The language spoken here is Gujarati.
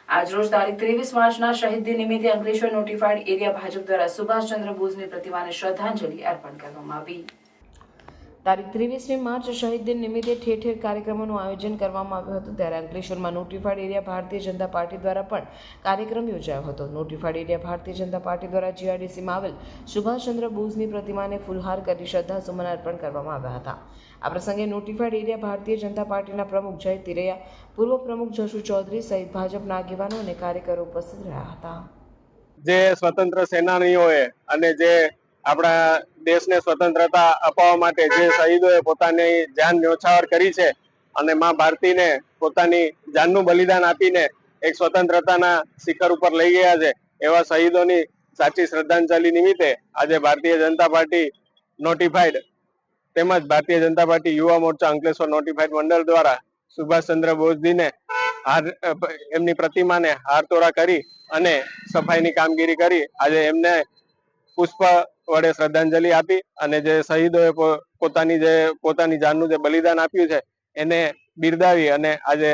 આજરોજ તારીખ 23 માર્ચના શહીદ દિન નિમિત્તે અંકલેશ્વર નોટિફાઈડ એરિયા ભાજપ દ્વારા સુભાષચંદ્ર બોઝની પ્રતિમાને શ્રદ્ધાંજલિ અર્પણ કરવામાં આવી। તારીખ 23 માર્ચ શહીદ દિન નિમિત્તે ઠેર ઠેર કાર્યક્રમોનું આયોજન કરવામાં આવ્યું હતું। ત્યારે અંકલેશ્વરમાં notified area Bharatiya Janata party દ્વારા પણ કાર્યક્રમ યોજાયો હતો। Notified area Bharatiya Janata party દ્વારા જીઆઈડીસીમાં આવેલ સુભાષચંદ્ર બોઝની પ્રતિમાને ફૂલહાર કરી શ્રદ્ધાસુમન અર્પણ કરવામાં આવ્યા હતા। આ પ્રસંગે નોટિફાઈડ એરિયા ભારતીય જનતા પાર્ટીના પ્રમુખ જય તિરૈયા, પૂર્વ પ્રમુખ જશુ ચૌધરી સહિત ભાજપના આગેવાનો અને કાર્યકરો ઉપસ્થિત રહ્યા હતા। જે સ્વતંત્ર સેનાનીઓએ અને જે આપણા દેશને સ્વતંત્રતા અપાવવા માટે જે શહીદોએ પોતાની જાન ન્યોછાવર કરી છે અને માં ભારતીને પોતાની જાનનું બલિદાન આપીને એક સ્વતંત્રતાના શિખર ઉપર લઈ ગયા છે, એવા શહીદોની સાચી શ્રદ્ધાંજલિ નિમિત્તે આજે ભારતીય જનતા પાર્ટી નોટિફાઈડ તેમજ ભારતીય જનતા પાર્ટી યુવા મોરચા અંકલેશ્વર નોટિફાઈડ મંડળ દ્વારા સુભાષચંદ્ર બોઝજીને એમની પ્રતિમાને હારતોરા કરી અને સફાઈની કામગીરી કરી આજે એમને પુષ્પ વડે શ્રદ્ધાંજલિ આપી અને જે શહીદોએ પોતાની જાનનું જે બલિદાન આપ્યું છે એને બિરદાવી અને આજે